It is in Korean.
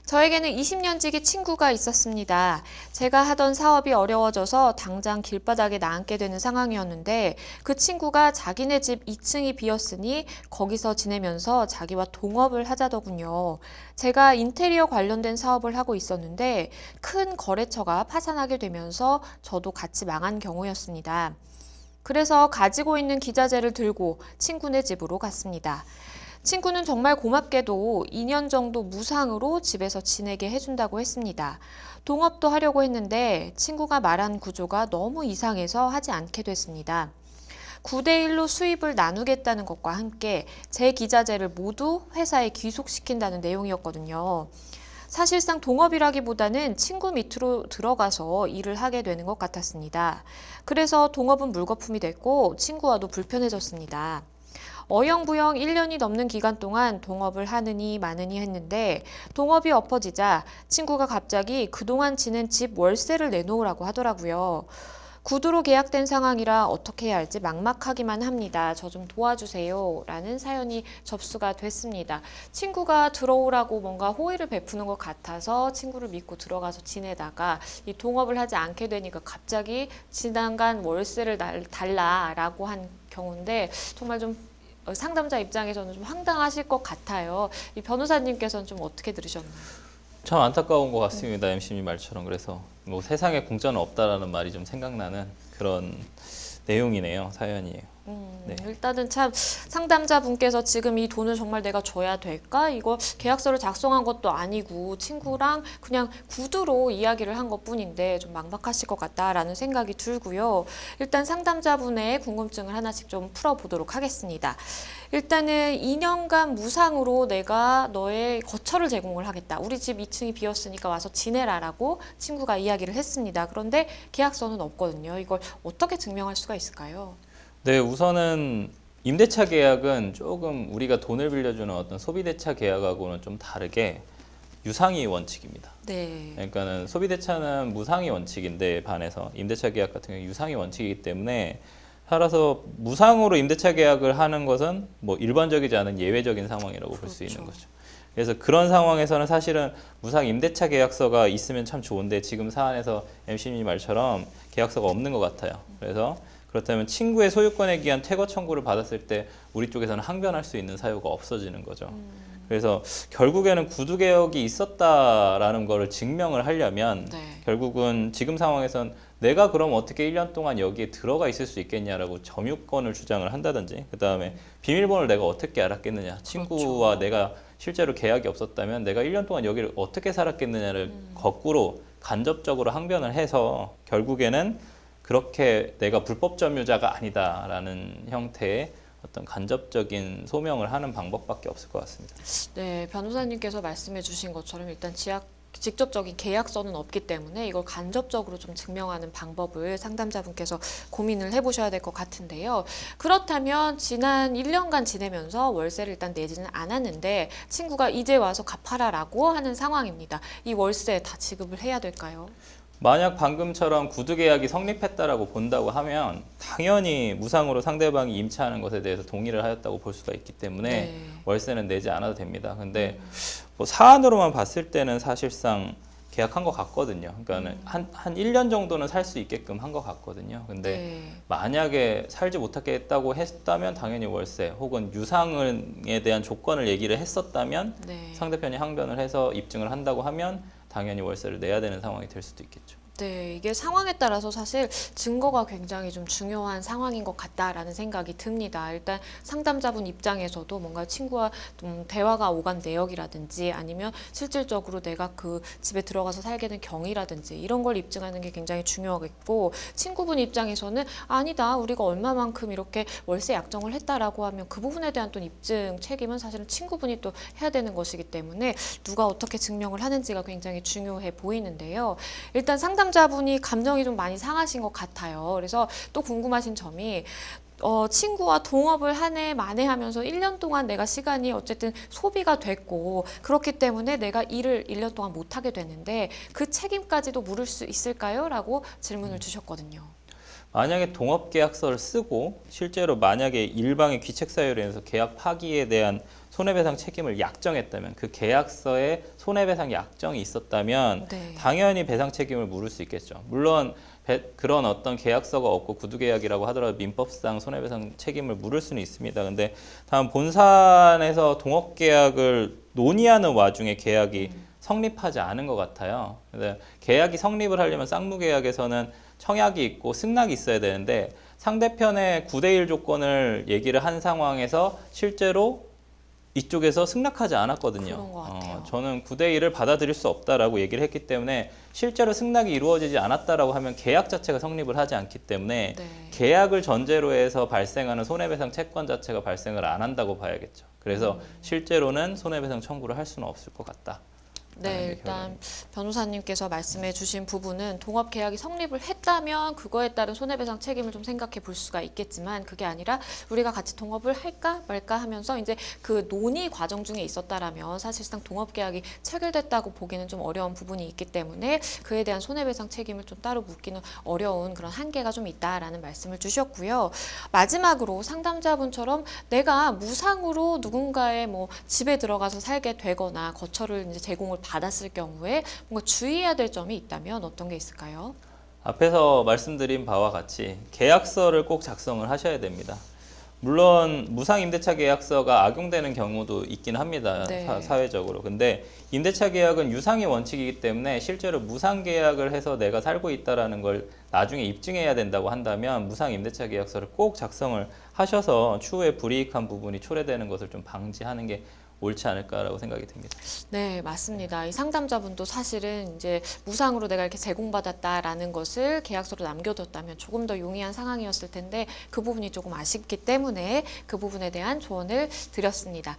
저에게는 20년지기 친구가 있었습니다. 제가 하던 사업이 어려워져서 당장 길바닥에 나앉게 되는 상황이었는데 그 친구가 자기네 집 2층이 비었으니 거기서 지내면서 자기와 동업을 하자더군요. 제가 인테리어 관련된 사업을 하고 있었는데 큰 거래처가 파산하게 되면서 저도 같이 망한 경우였습니다. 그래서 가지고 있는 기자재를 들고 친구네 집으로 갔습니다. 친구는 정말 고맙게도 2년 정도 무상으로 집에서 지내게 해준다고 했습니다. 동업도 하려고 했는데 친구가 말한 구조가 너무 이상해서 하지 않게 됐습니다. 9대1로 수입을 나누겠다는 것과 함께 제 기자재를 모두 회사에 귀속시킨다는 내용이었거든요. 사실상 동업이라기보다는 친구 밑으로 들어가서 일을 하게 되는 것 같았습니다. 그래서 동업은 물거품이 됐고 친구와도 불편해졌습니다. 어영부영 1년이 넘는 기간 동안 동업을 하느니 마느니 했는데 동업이 엎어지자 친구가 갑자기 그동안 지낸 집 월세를 내놓으라고 하더라고요. 구두로 계약된 상황이라 어떻게 해야 할지 막막하기만 합니다. 저 좀 도와주세요. 라는 사연이 접수가 됐습니다. 친구가 들어오라고 뭔가 호의를 베푸는 것 같아서 친구를 믿고 들어가서 지내다가 이 동업을 하지 않게 되니까 갑자기 지난간 월세를 달라라고 한 경우인데 정말 좀 상담자 입장에서는 좀 황당하실 것 같아요. 이 변호사님께서는 좀 어떻게 들으셨나요? 참 안타까운 것 같습니다. MC님 말처럼. 그래서 뭐 세상에 공짜는 없다라는 말이 좀 생각나는 그런 내용이네요. 사연이에요. 네. 일단은 참 상담자분께서 지금 이 돈을 정말 내가 줘야 될까? 이거 계약서를 작성한 것도 아니고 친구랑 그냥 구두로 이야기를 한 것뿐인데 좀 막막하실 것 같다라는 생각이 들고요. 일단 상담자분의 궁금증을 하나씩 좀 풀어보도록 하겠습니다. 일단은 2년간 무상으로 내가 너의 거처를 제공을 하겠다. 우리 집 2층이 비었으니까 와서 지내라라고 친구가 이야기를 했습니다. 그런데 계약서는 없거든요. 이걸 어떻게 증명할 수가 있을까요? 네, 우선은 임대차 계약은 조금 우리가 돈을 빌려주는 어떤 소비대차 계약하고는 좀 다르게 유상이 원칙입니다. 네. 그러니까는 소비대차는 무상이 원칙인데 반해서 임대차 계약 같은 경우 유상이 원칙이기 때문에 따라서 무상으로 임대차 계약을 하는 것은 뭐 일반적이지 않은 예외적인 상황이라고 볼 수 있는 거죠. 그래서 그런 상황에서는 사실은 무상 임대차 계약서가 있으면 참 좋은데 지금 사안에서 MC님 말처럼 계약서가 없는 것 같아요. 그래서 그렇다면 친구의 소유권에 기한 퇴거 청구를 받았을 때 우리 쪽에서는 항변할 수 있는 사유가 없어지는 거죠. 그래서 결국에는 구두 개혁이 있었다라는 거를 증명을 하려면 결국은 지금 상황에선 내가 그럼 어떻게 1년 동안 여기에 들어가 있을 수 있겠냐라고 점유권을 주장을 한다든지 그다음에 비밀번호를 내가 어떻게 알았겠느냐. 친구와 내가 실제로 계약이 없었다면 내가 1년 동안 여기를 어떻게 살았겠느냐를 거꾸로 간접적으로 항변을 해서 결국에는 그렇게 내가 불법 점유자가 아니다라는 형태의 어떤 간접적인 소명을 하는 방법밖에 없을 것 같습니다. 네, 변호사님께서 말씀해 주신 것처럼 일단 직접적인 계약서는 없기 때문에 이걸 간접적으로 좀 증명하는 방법을 상담자분께서 고민을 해보셔야 될 것 같은데요. 그렇다면 지난 1년간 지내면서 월세를 일단 내지는 않았는데 친구가 이제 와서 갚아라라고 하는 상황입니다. 이 월세 다 지급을 해야 될까요? 만약 방금처럼 구두 계약이 성립했다라고 본다고 하면 당연히 무상으로 상대방이 임차하는 것에 대해서 동의를 하였다고 볼 수가 있기 때문에 월세는 내지 않아도 됩니다. 근데 뭐 사안으로만 봤을 때는 사실상 계약한 것 같거든요. 그러니까 한 1년 정도는 살 수 있게끔 한 것 같거든요. 근데 만약에 살지 못하겠다고 했다면 당연히 월세 혹은 유상에 대한 조건을 얘기를 했었다면 상대편이 항변을 해서 입증을 한다고 하면 당연히 월세를 내야 되는 상황이 될 수도 있겠죠. 네, 이게 상황에 따라서 사실 증거가 굉장히 좀 중요한 상황인 것 같다라는 생각이 듭니다. 일단 상담자분 입장에서도 뭔가 친구와 좀 대화가 오간 내역이라든지 아니면 실질적으로 내가 그 집에 들어가서 살게 된 경위라든지 이런 걸 입증하는 게 굉장히 중요하겠고 친구분 입장에서는 아니다, 우리가 얼마만큼 이렇게 월세 약정을 했다라고 하면 그 부분에 대한 또 입증 책임은 사실은 친구분이 또 해야 되는 것이기 때문에 누가 어떻게 증명을 하는지가 굉장히 중요해 보이는데요. 일단 상담자분이 감정이 좀 많이 상하신 것 같아요. 그래서 또 궁금하신 점이 친구와 동업을 한 해 만에 하면서 1년 동안 내가 시간이 어쨌든 소비가 됐고 그렇기 때문에 내가 일을 1년 동안 못하게 됐는데 그 책임까지도 물을 수 있을까요? 라고 질문을 주셨거든요. 만약에 동업계약서를 쓰고 실제로 만약에 일방의 귀책 사유로 인해서 계약 파기에 대한 손해배상 책임을 약정했다면 그 계약서에 손해배상 약정이 있었다면 네. 당연히 배상 책임을 물을 수 있겠죠. 물론 그런 어떤 계약서가 없고 구두계약이라고 하더라도 민법상 손해배상 책임을 물을 수는 있습니다. 근데 다만 본산에서 동업계약을 논의하는 와중에 계약이 성립하지 않은 것 같아요. 근데 계약이 성립을 하려면 쌍무계약에서는 청약이 있고 승낙이 있어야 되는데 상대편의 9대1 조건을 얘기를 한 상황에서 실제로 이쪽에서 승낙하지 않았거든요. 그런 것 같아요. 저는 9대1을 받아들일 수 없다라고 얘기를 했기 때문에 실제로 승낙이 이루어지지 않았다라고 하면 계약 자체가 성립을 하지 않기 때문에 네. 계약을 전제로 해서 발생하는 손해배상 채권 자체가 발생을 안 한다고 봐야겠죠. 그래서 실제로는 손해배상 청구를 할 수는 없을 것 같다. 네, 일단 변호사님께서 말씀해 주신 부분은 동업 계약이 성립을 했다면 그거에 따른 손해배상 책임을 좀 생각해 볼 수가 있겠지만 그게 아니라 우리가 같이 동업을 할까 말까 하면서 이제 그 논의 과정 중에 있었다라면 사실상 동업 계약이 체결됐다고 보기는 좀 어려운 부분이 있기 때문에 그에 대한 손해배상 책임을 좀 따로 묻기는 어려운 그런 한계가 좀 있다라는 말씀을 주셨고요. 마지막으로 상담자분처럼 내가 무상으로 누군가의 뭐 집에 들어가서 살게 되거나 거처를 이제 제공을 받았을 경우에 뭔가 주의해야 될 점이 있다면 어떤 게 있을까요? 앞에서 말씀드린 바와 같이 계약서를 꼭 작성을 하셔야 됩니다. 물론 무상임대차 계약서가 악용되는 경우도 있긴 합니다. 네. 사회적으로. 근데 임대차 계약은 유상의 원칙이기 때문에 실제로 무상 계약을 해서 내가 살고 있다라는 걸 나중에 입증해야 된다고 한다면 무상임대차 계약서를 꼭 작성을 하셔서 추후에 불이익한 부분이 초래되는 것을 좀 방지하는 게 옳지 않을까라고 생각이 듭니다. 네, 맞습니다. 이 상담자분도 사실은 이제 무상으로 내가 이렇게 제공받았다라는 것을 계약서로 남겨뒀다면 조금 더 용이한 상황이었을 텐데 그 부분이 조금 아쉽기 때문에 그 부분에 대한 조언을 드렸습니다.